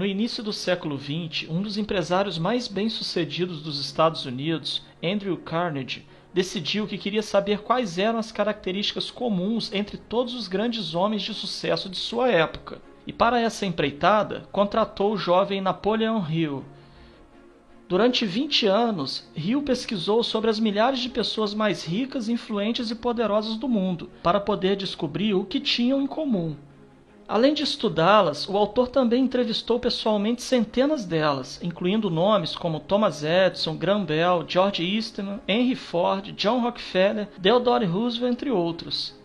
No início do século XX, um dos empresários mais bem-sucedidos dos Estados Unidos, Andrew Carnegie, decidiu que queria saber quais eram as características comuns entre todos os grandes homens de sucesso de sua época. E para essa empreitada, contratou o jovem Napoleon Hill. Durante 20 anos, Hill pesquisou sobre as milhares de pessoas mais ricas, influentes e poderosas do mundo, para poder descobrir o que tinham em comum. Além de estudá-las, o autor também entrevistou pessoalmente centenas delas, incluindo nomes como Thomas Edison, Graham Bell, George Eastman, Henry Ford, John Rockefeller, Theodore Roosevelt, entre outros.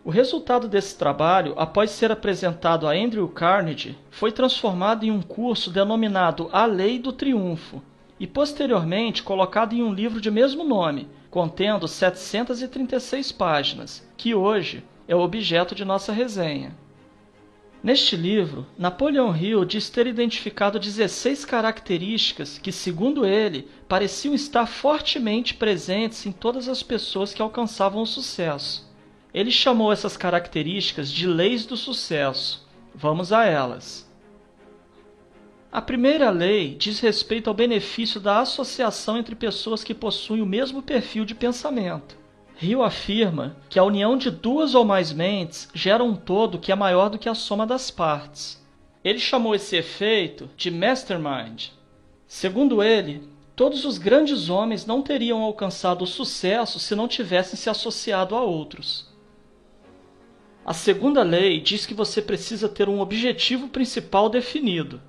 O resultado desse trabalho, após ser apresentado a Andrew Carnegie, foi transformado em um curso denominado A Lei do Triunfo e posteriormente colocado em um livro de mesmo nome, contendo 736 páginas, que hoje é o objeto de nossa resenha. Neste livro, Napoleon Hill diz ter identificado 16 características que, segundo ele, pareciam estar fortemente presentes em todas as pessoas que alcançavam o sucesso. Ele chamou essas características de leis do sucesso. Vamos a elas. A primeira lei diz respeito ao benefício da associação entre pessoas que possuem o mesmo perfil de pensamento. Hill afirma que a união de duas ou mais mentes gera um todo que é maior do que a soma das partes. Ele chamou esse efeito de mastermind. Segundo ele, todos os grandes homens não teriam alcançado o sucesso se não tivessem se associado a outros. A segunda lei diz que você precisa ter um objetivo principal definido.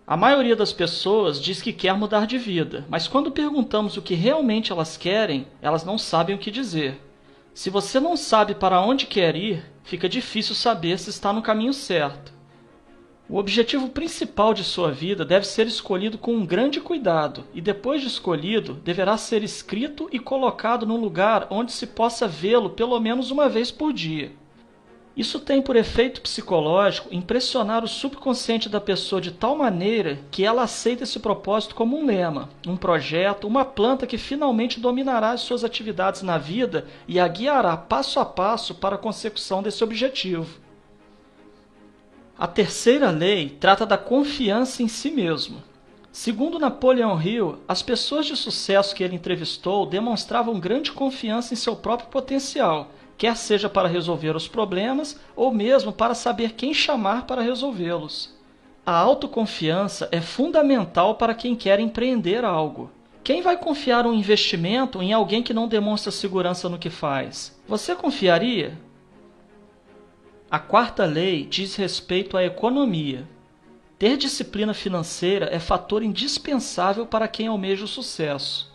A maioria das pessoas diz que quer mudar de vida, mas quando perguntamos o que realmente elas querem, elas não sabem o que dizer. Se você não sabe para onde quer ir, fica difícil saber se está no caminho certo. O objetivo principal de sua vida deve ser escolhido com um grande cuidado e, depois de escolhido, deverá ser escrito e colocado num lugar onde se possa vê-lo pelo menos uma vez por dia. Isso tem por efeito psicológico impressionar o subconsciente da pessoa de tal maneira que ela aceita esse propósito como um lema, um projeto, uma planta que finalmente dominará as suas atividades na vida e a guiará passo a passo para a consecução desse objetivo. A terceira lei trata da confiança em si mesmo. Segundo Napoleon Hill, as pessoas de sucesso que ele entrevistou demonstravam grande confiança em seu próprio potencial, quer seja para resolver os problemas ou mesmo para saber quem chamar para resolvê-los. A autoconfiança é fundamental para quem quer empreender algo. Quem vai confiar um investimento em alguém que não demonstra segurança no que faz? Você confiaria? A quarta lei diz respeito à economia. Ter disciplina financeira é fator indispensável para quem almeja o sucesso.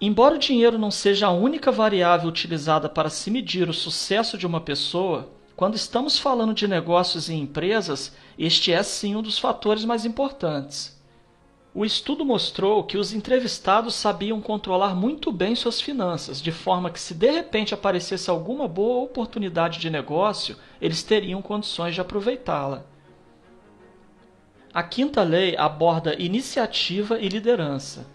Embora o dinheiro não seja a única variável utilizada para se medir o sucesso de uma pessoa, quando estamos falando de negócios e empresas, este é sim um dos fatores mais importantes. O estudo mostrou que os entrevistados sabiam controlar muito bem suas finanças, de forma que se de repente aparecesse alguma boa oportunidade de negócio, eles teriam condições de aproveitá-la. A quinta lei aborda iniciativa e liderança.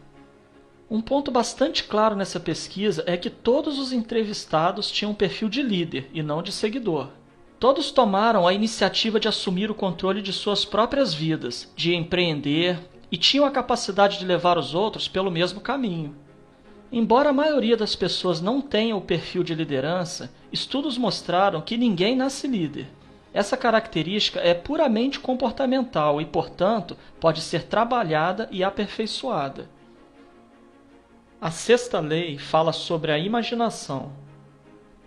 Um ponto bastante claro nessa pesquisa é que todos os entrevistados tinham um perfil de líder e não de seguidor. Todos tomaram a iniciativa de assumir o controle de suas próprias vidas, de empreender e tinham a capacidade de levar os outros pelo mesmo caminho. Embora a maioria das pessoas não tenha o perfil de liderança, estudos mostraram que ninguém nasce líder. Essa característica é puramente comportamental e, portanto, pode ser trabalhada e aperfeiçoada. A sexta lei fala sobre a imaginação.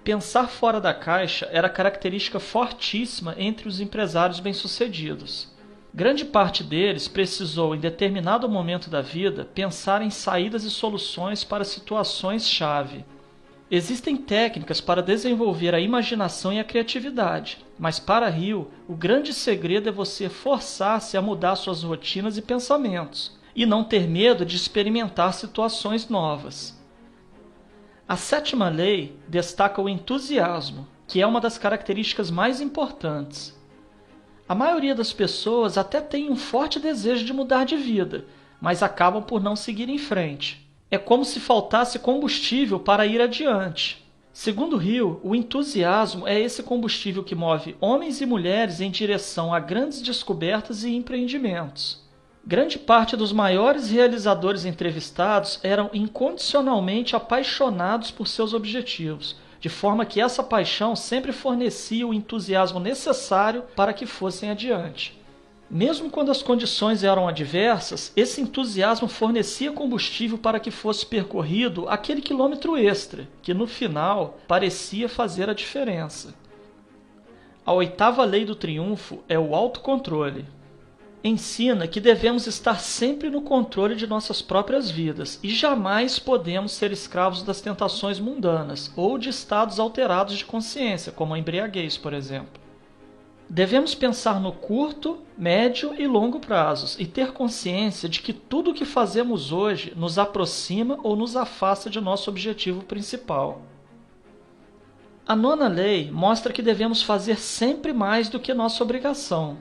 Pensar fora da caixa era característica fortíssima entre os empresários bem-sucedidos. Grande parte deles precisou, em determinado momento da vida, pensar em saídas e soluções para situações-chave. Existem técnicas para desenvolver a imaginação e a criatividade, mas para Hill, o grande segredo é você forçar-se a mudar suas rotinas e pensamentos, e não ter medo de experimentar situações novas. A sétima lei destaca o entusiasmo, que é uma das características mais importantes. A maioria das pessoas até tem um forte desejo de mudar de vida, mas acabam por não seguir em frente. É como se faltasse combustível para ir adiante. Segundo Hill, o entusiasmo é esse combustível que move homens e mulheres em direção a grandes descobertas e empreendimentos. Grande parte dos maiores realizadores entrevistados eram incondicionalmente apaixonados por seus objetivos, de forma que essa paixão sempre fornecia o entusiasmo necessário para que fossem adiante. Mesmo quando as condições eram adversas, esse entusiasmo fornecia combustível para que fosse percorrido aquele quilômetro extra, que no final parecia fazer a diferença. A oitava lei do triunfo é o autocontrole. Ensina que devemos estar sempre no controle de nossas próprias vidas e jamais podemos ser escravos das tentações mundanas ou de estados alterados de consciência, como a embriaguez, por exemplo. Devemos pensar no curto, médio e longo prazos e ter consciência de que tudo o que fazemos hoje nos aproxima ou nos afasta de nosso objetivo principal. A nona lei mostra que devemos fazer sempre mais do que nossa obrigação.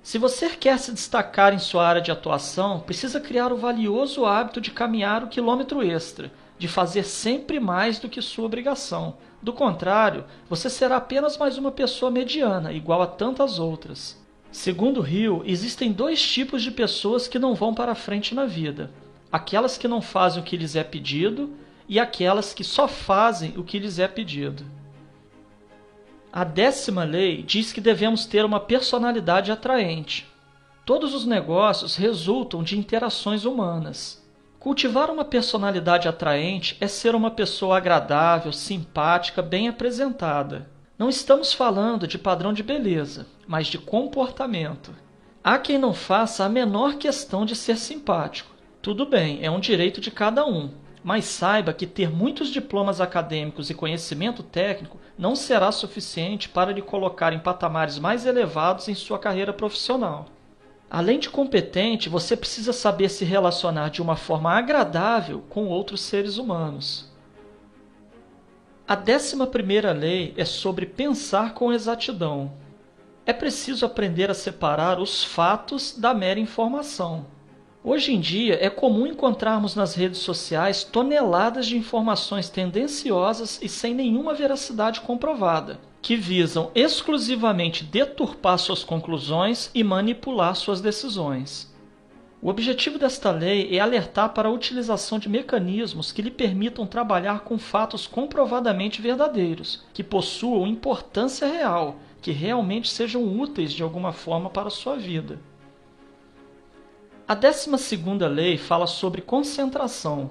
Se você quer se destacar em sua área de atuação, precisa criar o valioso hábito de caminhar o quilômetro extra, de fazer sempre mais do que sua obrigação. Do contrário, você será apenas mais uma pessoa mediana, igual a tantas outras. Segundo Hill, existem dois tipos de pessoas que não vão para frente na vida: aquelas que não fazem o que lhes é pedido e aquelas que só fazem o que lhes é pedido. A 10ª lei diz que devemos ter uma personalidade atraente. Todos os negócios resultam de interações humanas. Cultivar uma personalidade atraente é ser uma pessoa agradável, simpática, bem apresentada. Não estamos falando de padrão de beleza, mas de comportamento. Há quem não faça a menor questão de ser simpático. Tudo bem, é um direito de cada um. Mas saiba que ter muitos diplomas acadêmicos e conhecimento técnico não será suficiente para lhe colocar em patamares mais elevados em sua carreira profissional. Além de competente, você precisa saber se relacionar de uma forma agradável com outros seres humanos. A 11ª lei é sobre pensar com exatidão. É preciso aprender a separar os fatos da mera informação. Hoje em dia, é comum encontrarmos nas redes sociais toneladas de informações tendenciosas e sem nenhuma veracidade comprovada, que visam exclusivamente deturpar suas conclusões e manipular suas decisões. O objetivo desta lei é alertar para a utilização de mecanismos que lhe permitam trabalhar com fatos comprovadamente verdadeiros, que possuam importância real, que realmente sejam úteis de alguma forma para a sua vida. A 12ª lei fala sobre concentração.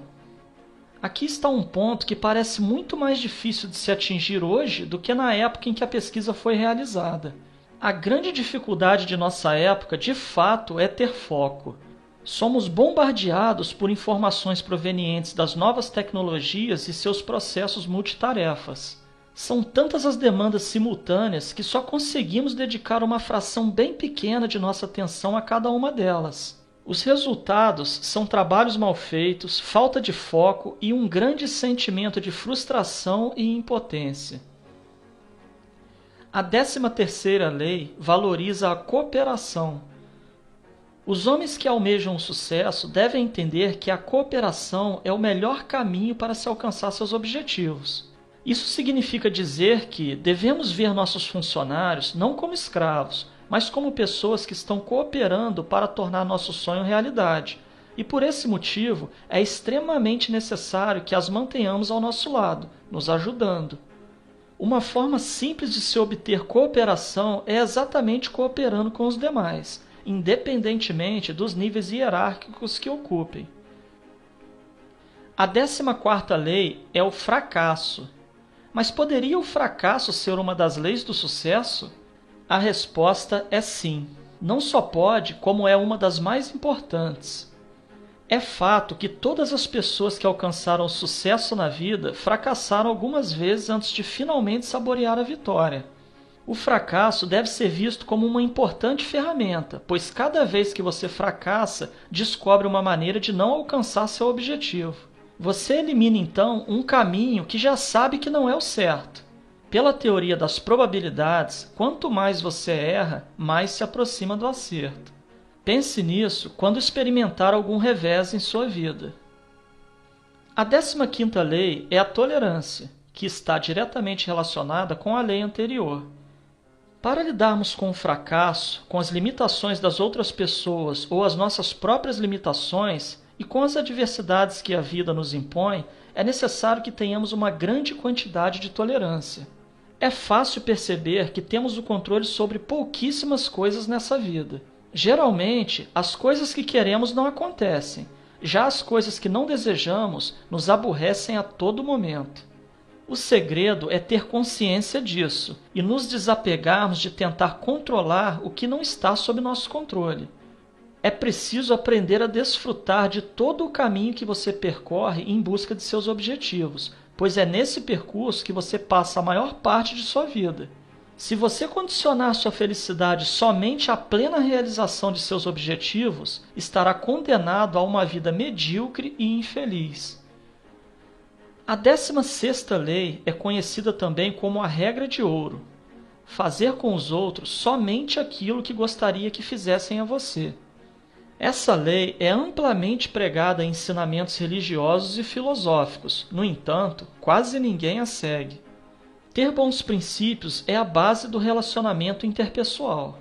Aqui está um ponto que parece muito mais difícil de se atingir hoje do que na época em que a pesquisa foi realizada. A grande dificuldade de nossa época, de fato, é ter foco. Somos bombardeados por informações provenientes das novas tecnologias e seus processos multitarefas. São tantas as demandas simultâneas que só conseguimos dedicar uma fração bem pequena de nossa atenção a cada uma delas. Os resultados são trabalhos mal feitos, falta de foco e um grande sentimento de frustração e impotência. A 13ª lei valoriza a cooperação. Os homens que almejam o sucesso devem entender que a cooperação é o melhor caminho para se alcançar seus objetivos. Isso significa dizer que devemos ver nossos funcionários não como escravos, mas como pessoas que estão cooperando para tornar nosso sonho realidade. E por esse motivo, é extremamente necessário que as mantenhamos ao nosso lado, nos ajudando. Uma forma simples de se obter cooperação é exatamente cooperando com os demais, independentemente dos níveis hierárquicos que ocupem. A 14ª lei é o fracasso. Mas poderia o fracasso ser uma das leis do sucesso? A resposta é sim. Não só pode, como é uma das mais importantes. É fato que todas as pessoas que alcançaram sucesso na vida fracassaram algumas vezes antes de finalmente saborear a vitória. O fracasso deve ser visto como uma importante ferramenta, pois cada vez que você fracassa, descobre uma maneira de não alcançar seu objetivo. Você elimina então um caminho que já sabe que não é o certo. Pela teoria das probabilidades, quanto mais você erra, mais se aproxima do acerto. Pense nisso quando experimentar algum revés em sua vida. A 15ª lei é a tolerância. que está diretamente relacionada com a lei anterior. Para lidarmos com o fracasso, com as limitações das outras pessoas ou as nossas próprias limitações e com as adversidades que a vida nos impõe, é necessário que tenhamos uma grande quantidade de tolerância. É fácil perceber que temos o controle sobre pouquíssimas coisas nessa vida. Geralmente, as coisas que queremos não acontecem, já as coisas que não desejamos nos aborrecem a todo momento. O segredo é ter consciência disso e nos desapegarmos de tentar controlar o que não está sob nosso controle. É preciso aprender a desfrutar de todo o caminho que você percorre em busca de seus objetivos, pois é nesse percurso que você passa a maior parte de sua vida. Se você condicionar sua felicidade somente à plena realização de seus objetivos, estará condenado a uma vida medíocre e infeliz. A 16ª lei é conhecida também como a regra de ouro: fazer com os outros somente aquilo que gostaria que fizessem a você. Essa lei é amplamente pregada em ensinamentos religiosos e filosóficos, no entanto, quase ninguém a segue. Ter bons princípios é a base do relacionamento interpessoal.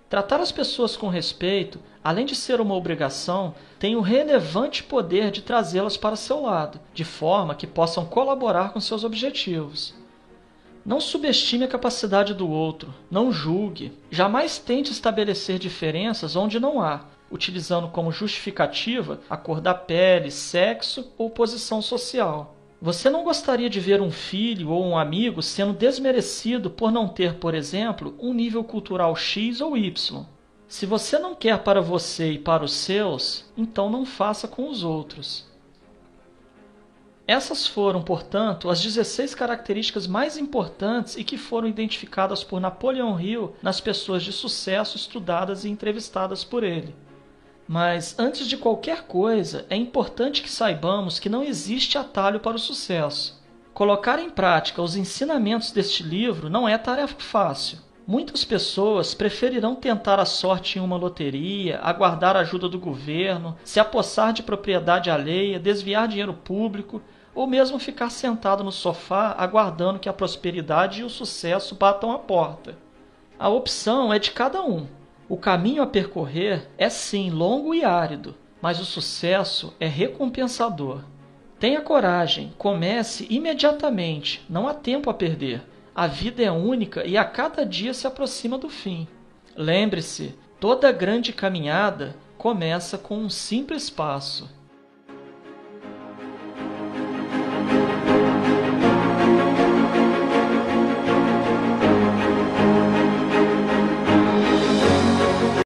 Tratar as pessoas com respeito, além de ser uma obrigação, tem o relevante poder de trazê-las para seu lado, de forma que possam colaborar com seus objetivos. Não subestime a capacidade do outro, não julgue, jamais tente estabelecer diferenças onde não há, utilizando como justificativa a cor da pele, sexo ou posição social. Você não gostaria de ver um filho ou um amigo sendo desmerecido por não ter, por exemplo, um nível cultural X ou Y. Se você não quer para você e para os seus, então não faça com os outros. Essas foram, portanto, as 16 características mais importantes e que foram identificadas por Napoleão Hill nas pessoas de sucesso estudadas e entrevistadas por ele. Mas, antes de qualquer coisa, é importante que saibamos que não existe atalho para o sucesso. Colocar em prática os ensinamentos deste livro não é tarefa fácil. Muitas pessoas preferirão tentar a sorte em uma loteria, aguardar a ajuda do governo, se apossar de propriedade alheia, desviar dinheiro público, ou mesmo ficar sentado no sofá aguardando que a prosperidade e o sucesso batam a porta. A opção é de cada um. O caminho a percorrer é sim longo e árido, mas o sucesso é recompensador. Tenha coragem, comece imediatamente, não há tempo a perder. A vida é única e a cada dia se aproxima do fim. Lembre-se, toda grande caminhada começa com um simples passo.